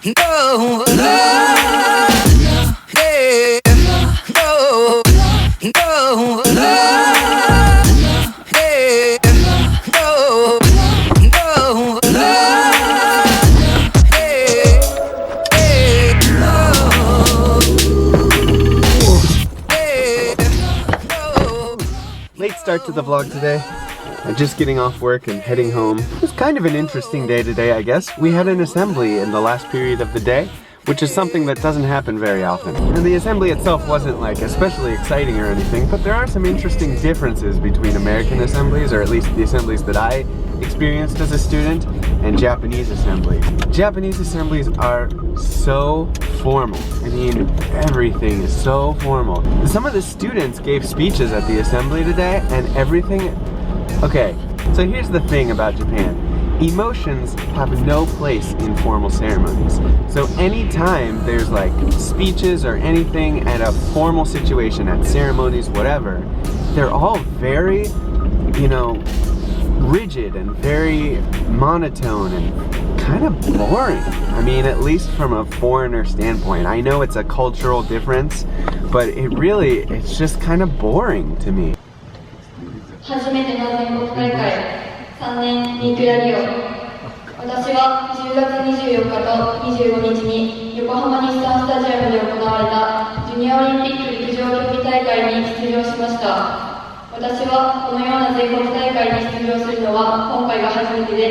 No, no, yeah, no, no, yeah, no, no, Late start to the vlog today. I'm just getting off work and heading home. It was kind of an interesting day today, I guess. We had an assembly in the last period of the day, which is something that doesn't happen very often. And the assembly itself wasn't like especially exciting or anything, but there are some interesting differences between American assemblies, or at least the assemblies that I experienced as a student, and Japanese assemblies. Japanese assemblies are so formal. I mean, everything is so formal. Some of the students gave speeches at the assembly today, and everything... Okay, so here's the thing about Japan. Emotions have no place in formal ceremonies. So anytime there's like speeches or anything at a formal situation, at ceremonies, whatever, they're all very, you know, rigid and very monotone and kind of boring. I mean, at least from a foreigner standpoint. I know it's a cultural difference, but it's just kind of boring to me. 初めての全国大会3年リークラリオ。私は10月24日と25日に横浜日産スタジアムで行われたジュニアオリンピック陸上競技大会に出場しました。私はこのような全国大会に出場するのは今回が初めてで、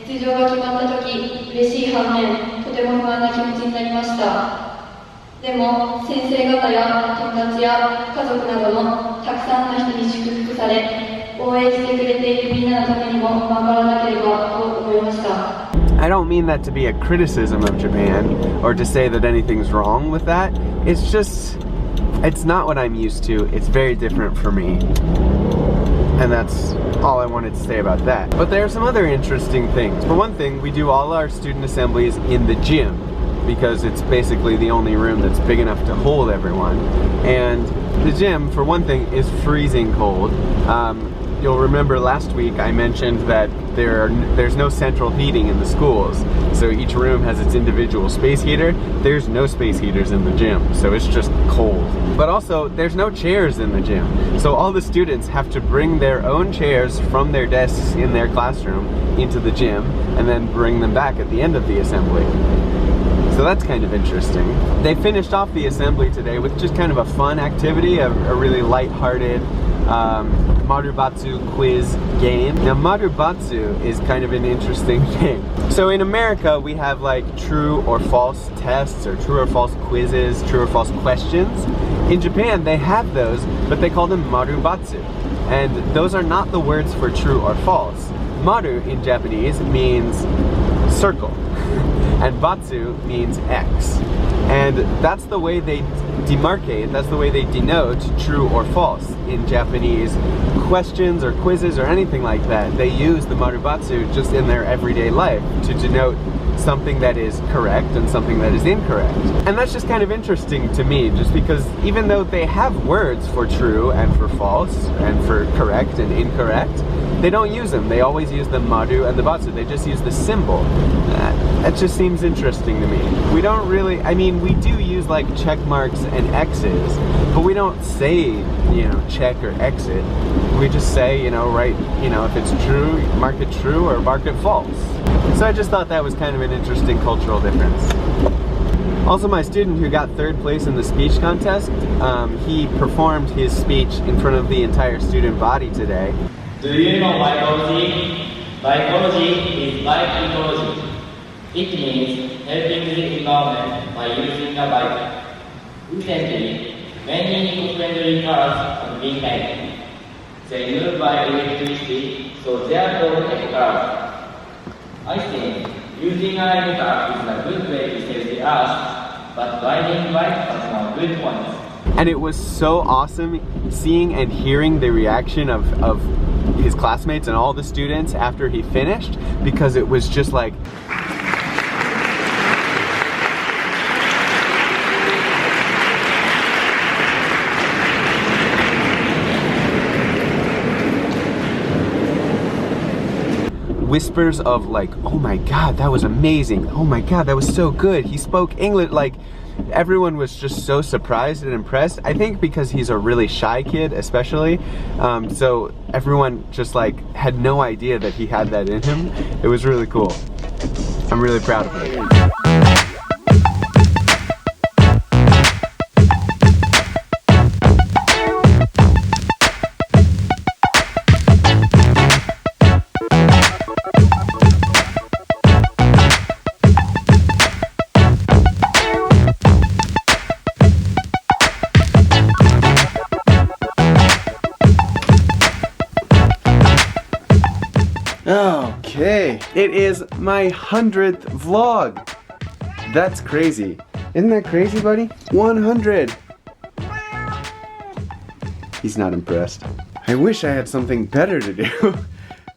出場が決まった時、嬉しい反面、とても不安な気持ちになりました。でも先生方や友達や家族などのたくさんの人に祝福され、応援してくれているみんなのためにも頑張らなければと思いました。I don't mean that to be a criticism of Japan or to say that anything's wrong with that. It's just, it's not what I'm used to. It's very different for me. And that's all I wanted to say about that. But there are some other interesting things. For one thing, we do all our student assemblies in the gym, because it's basically the only room that's big enough to hold everyone. And the gym, for one thing, is freezing cold. You'll remember last week I mentioned that there's no central heating in the schools, so each room has its individual space heater. There's no space heaters in the gym, so it's just cold. But also, there's no chairs in the gym, so all the students have to bring their own chairs from their desks in their classroom into the gym, and then bring them back at the end of the assembly. So that's kind of interesting. They finished off the assembly today with just kind of a fun activity, a really light-hearted Marubatsu quiz game. Now Marubatsu is kind of an interesting thing. So in America we have like true or false tests or true or false quizzes, true or false questions. In Japan they have those, but they call them Marubatsu. And those are not the words for true or false. Maru in Japanese means circle. And batsu means X. And that's the way they demarcate, that's the way they denote true or false in Japanese questions or quizzes or anything like that. They use the marubatsu just in their everyday life to denote something that is correct and something that is incorrect. And that's just kind of interesting to me, just because even though they have words for true and for false and for correct and incorrect, they don't use them. They always use the maru and the batsu. They just use the symbol. That just seems interesting to me. We don't really, I mean, we do use like check marks and X's, but we don't say, you know, check or exit. We just say, you know, right, you know, if it's true, mark it true or mark it false. So I just thought that was kind of an interesting cultural difference. Also, my student who got third place in the speech contest, he performed his speech in front of the entire student body today. Do you know bikeology? Bikeology is bike ecology. It means helping the environment by using a bike. Recently, many eco-friendly cars have been made. They move by electricity, so they are called eco-cars. I think using an eco-car is a good way to save the earth, but riding bike has more good points. And it was so awesome seeing and hearing the reaction of his classmates and all the students after he finished, because it was just like, whispers of like, oh my god, that was amazing, oh my god, that was so good, he spoke English, like everyone was just so surprised and impressed. I think because he's a really shy kid especially, so everyone just like had no idea that he had that in him. It was really cool. I'm really proud of him. Okay, it is my 100th vlog. That's crazy. Isn't that crazy, buddy? 100. He's not impressed. I wish I had something better to do.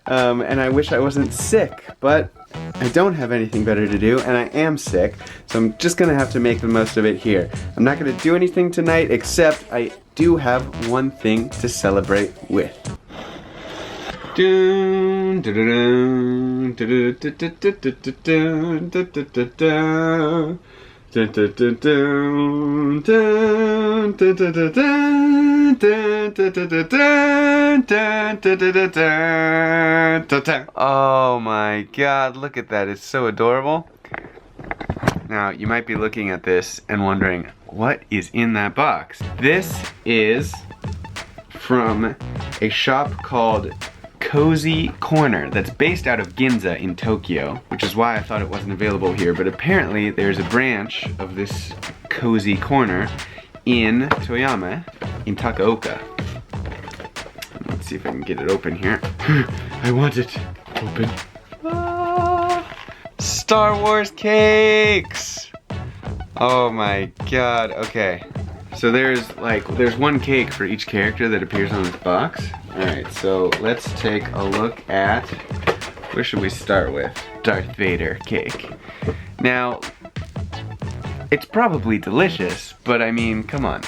And I wish I wasn't sick, but I don't have anything better to do, and I am sick, so I'm just gonna have to make the most of it here. I'm not gonna do anything tonight, except I do have one thing to celebrate with. Dun, dun, dun, dun, dun, dun, dun, dun, dun, dun, dun, dun. Dun, dun, dun, dun, dun, dun, dun, dun, dun, dun, dun, dun, dun, dun, dun. Oh my god, look at that, it's so adorable. Now, you might be looking at this and wondering, what is in that box? This is from a shop called Cozy Corner that's based out of Ginza in Tokyo, which is why I thought it wasn't available here, but apparently there's a branch of this Cozy Corner in Toyama, in Takaoka. Let's see if I can get it open here. I want it open. Ah, Star Wars cakes! Oh my god, okay. So there's one cake for each character that appears on this box. Alright, so let's take a look at, where should we start with? Darth Vader cake. Now, it's probably delicious, but I mean, come on.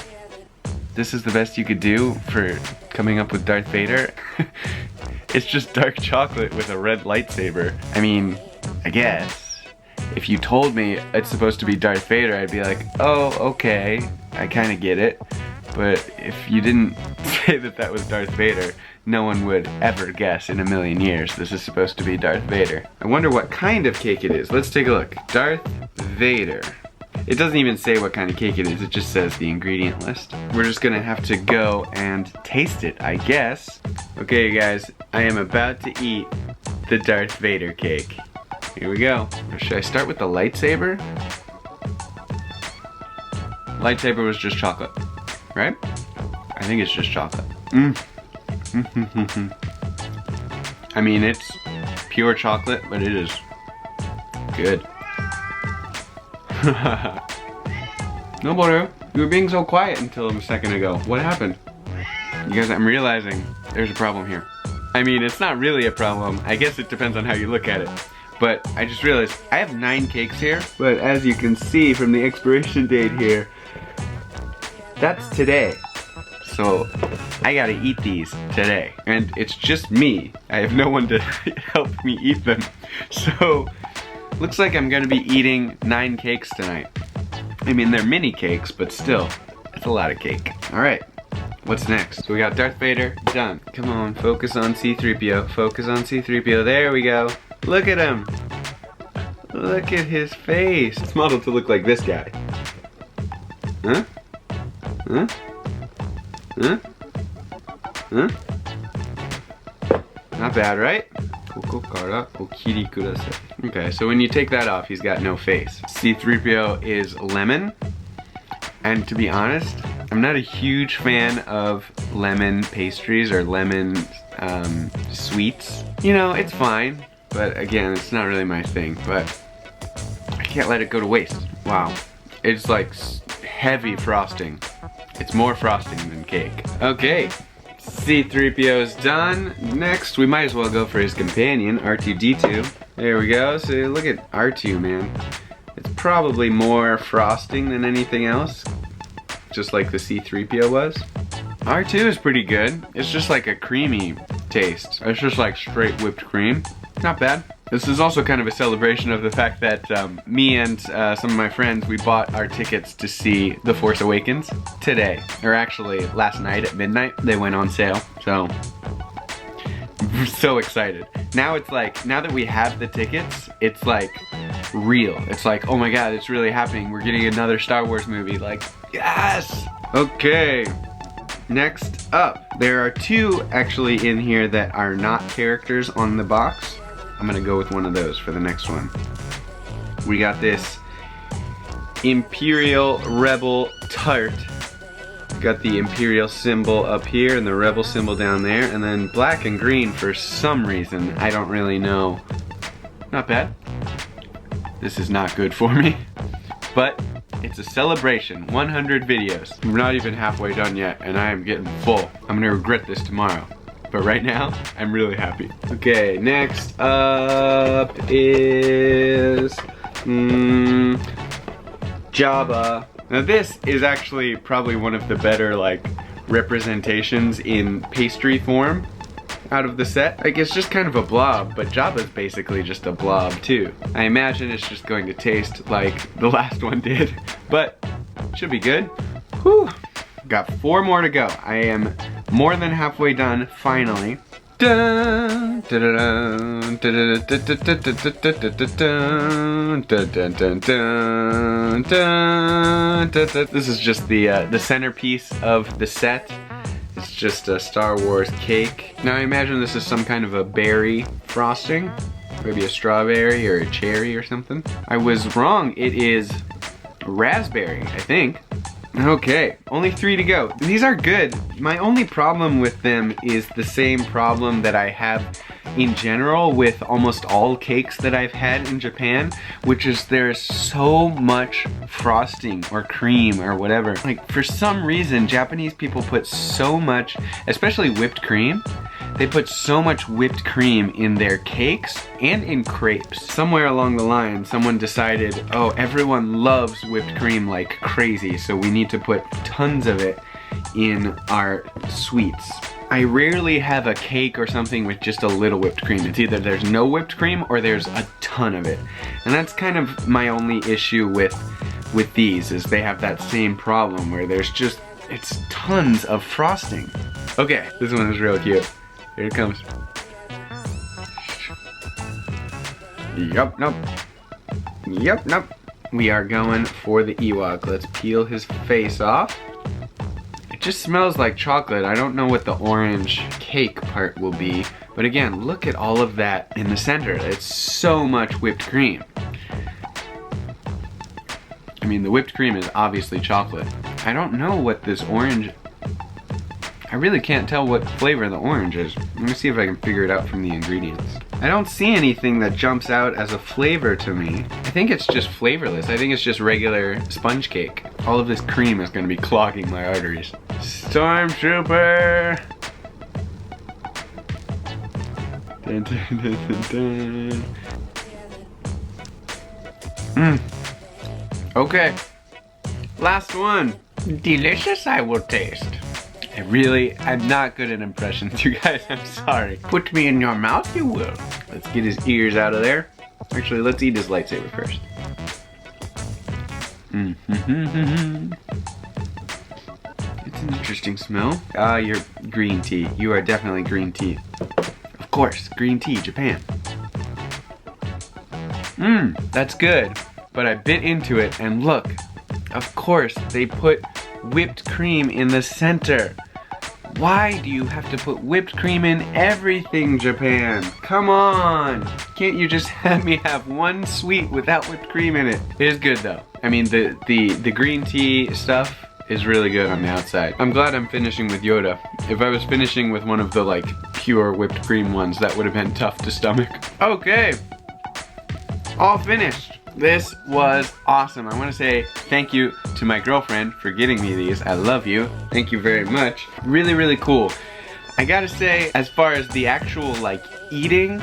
This is the best you could do for coming up with Darth Vader? It's just dark chocolate with a red lightsaber. I mean, I guess. If you told me it's supposed to be Darth Vader, I'd be like, oh, okay, I kind of get it. But if you didn't say that that was Darth Vader, no one would ever guess in a million years this is supposed to be Darth Vader. I wonder what kind of cake it is. Let's take a look. Darth Vader. It doesn't even say what kind of cake it is, it just says the ingredient list. We're just gonna have to go and taste it, I guess. Okay guys, I am about to eat the Darth Vader cake. Here we go. Should I start with the lightsaber? Lightsaber was just chocolate, right? I think it's just chocolate. I mean, it's pure chocolate, but it is good. Noboru, you were being so quiet until a second ago. What happened? You guys, I'm realizing there's a problem here. I mean, it's not really a problem. I guess it depends on how you look at it. But I just realized I have 9 cakes here, but as you can see from the expiration date here, that's today. So I gotta eat these today. And it's just me. I have no one to help me eat them. So looks like I'm gonna be eating 9 cakes tonight. I mean, they're mini cakes, but still, it's a lot of cake. All right, what's next? So we got Darth Vader, done. Come on, focus on C-3PO, focus on C-3PO, there we go. Look at him. Look at his face. It's modeled to look like this guy. Huh? Huh? Huh? Huh? Not bad, right? Okay, so when you take that off, he's got no face. C-3PO is lemon. And to be honest, I'm not a huge fan of lemon pastries or lemon sweets. You know, it's fine. But again, it's not really my thing, but I can't let it go to waste. Wow. It's like heavy frosting. It's more frosting than cake. Okay, C-3PO's done. Next, we might as well go for his companion, R2-D2. There we go, so look at R2, man. It's probably more frosting than anything else, just like the C-3PO was. R2 is pretty good. It's just like a creamy taste. It's just like straight whipped cream. Not bad. This is also kind of a celebration of the fact that me and some of my friends, we bought our tickets to see The Force Awakens today. Or actually, last night at midnight, they went on sale. So, we're so excited. Now it's like, now that we have the tickets, it's like real. It's like, oh my god, it's really happening. We're getting another Star Wars movie. Like, yes! Okay. Next up, there are two actually in here that are not characters on the box. I'm gonna go with one of those for the next one. We got this Imperial Rebel Tart. Got the Imperial symbol up here and the Rebel symbol down there, and then black and green for some reason. I don't really know. Not bad. This is not good for me, but it's a celebration. 100 videos. We're not even halfway done yet, and I am getting full. I'm gonna regret this tomorrow. But right now, I'm really happy. Okay, next up is Jabba. Now this is actually probably one of the better like representations in pastry form out of the set. Like it's just kind of a blob, but Jabba's basically just a blob too. I imagine it's just going to taste like the last one did, but should be good. Whew. Got 4 more to go. I am more than halfway done, finally. Dun, dun, dun, dun, dun, dun, dun, dun. This is just the centerpiece of the set. It's just a Star Wars cake. Now I imagine this is some kind of a berry frosting. Maybe a strawberry or a cherry or something. I was wrong, it is raspberry, I think. Okay, only 3 to go. These are good. My only problem with them is the same problem that I have in general with almost all cakes that I've had in Japan, which is there's so much frosting or cream or whatever. Like for some reason, Japanese people put so much, especially whipped cream, they put so much whipped cream in their cakes and in crepes. Somewhere along the line, someone decided, oh, everyone loves whipped cream like crazy, so we need to put tons of it in our sweets. I rarely have a cake or something with just a little whipped cream. It's either there's no whipped cream or there's a ton of it. And that's kind of my only issue with these, is they have that same problem where there's just, it's tons of frosting. Okay, this one is real cute. Here it comes. Yup, nope. Yup, nope. We are going for the Ewok. Let's peel his face off. It just smells like chocolate. I don't know what the orange cake part will be. But again, look at all of that in the center. It's so much whipped cream. I mean, the whipped cream is obviously chocolate. I don't know what this orange... I really can't tell what flavor the orange is. Let me see if I can figure it out from the ingredients. I don't see anything that jumps out as a flavor to me. I think it's just flavorless. I think it's just regular sponge cake. All of this cream is gonna be clogging my arteries. Stormtrooper! Dun, dun, dun, dun, dun. Okay. Last one. Delicious, I will taste. I'm not good at impressions, you guys, I'm sorry. Put me in your mouth, you will. Let's get his ears out of there. Actually, let's eat his lightsaber first. It's an interesting smell. Ah, you're green tea. You are definitely green tea. Of course, green tea, Japan. That's good. But I bit into it and look, of course, they put whipped cream in the center. Why do you have to put whipped cream in everything, Japan? Come on! Can't you just have me have one sweet without whipped cream in it? It is good though. I mean, the green tea stuff is really good on the outside. I'm glad I'm finishing with Yoda. If I was finishing with one of the like pure whipped cream ones, that would have been tough to stomach. Okay, all finished. This was awesome. I want to say thank you to my girlfriend for getting me these. I love you. Thank you very much. Really, really cool. I gotta say, as far as the actual like eating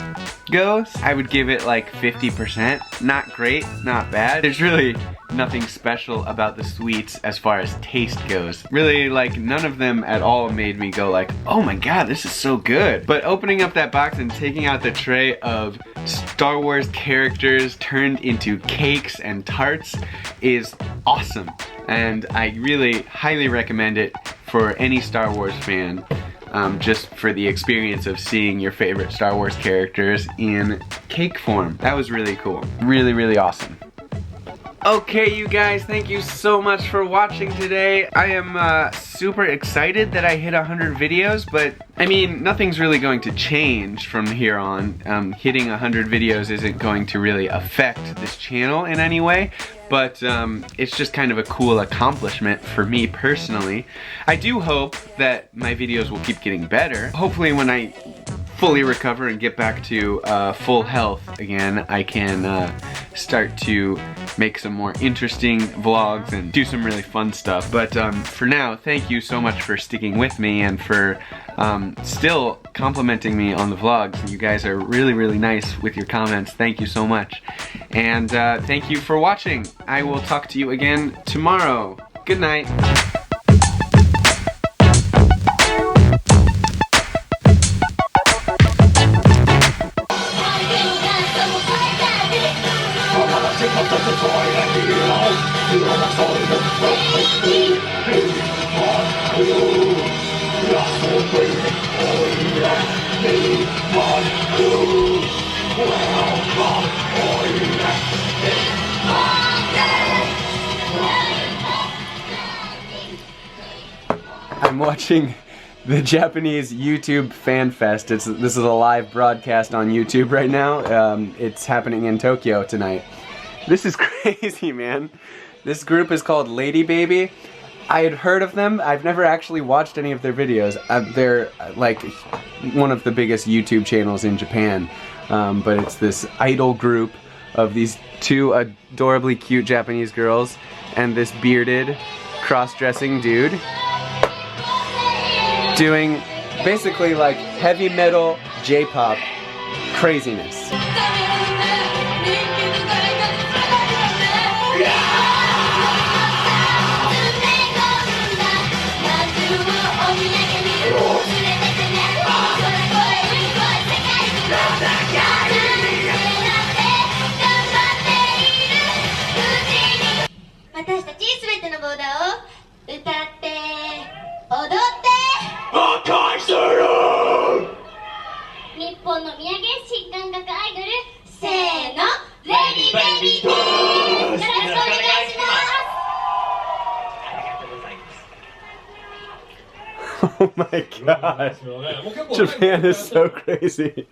goes, I would give it like 50%. Not great, not bad. There's really nothing special about the sweets as far as taste goes. Really, like, none of them at all made me go like, oh my god, this is so good. But opening up that box and taking out the tray of Star Wars characters turned into cakes and tarts is awesome. And I really highly recommend it for any Star Wars fan. Just for the experience of seeing your favorite Star Wars characters in cake form. That was really cool. Really, really awesome. Okay, you guys, thank you so much for watching today. I am super excited that I hit 100 videos, but I mean, nothing's really going to change from here on. Hitting 100 videos isn't going to really affect this channel in any way, but it's just kind of a cool accomplishment for me personally. I do hope that my videos will keep getting better. Hopefully when I fully recover and get back to full health again, I can start to make some more interesting vlogs and do some really fun stuff. But for now, thank you so much for sticking with me and for still complimenting me on the vlogs. You guys are really, really nice with your comments. Thank you so much. And thank you for watching. I will talk to you again tomorrow. Good night. I'm watching the Japanese YouTube Fan Fest. This is a live broadcast on YouTube right now. It's happening in Tokyo tonight. This is crazy, man. This group is called Lady Baby. I had heard of them. I've never actually watched any of their videos. They're like one of the biggest YouTube channels in Japan. But it's this idol group of these two adorably cute Japanese girls and this bearded, cross-dressing dude doing basically like heavy metal J-pop craziness. Oh my god, Japan is so crazy.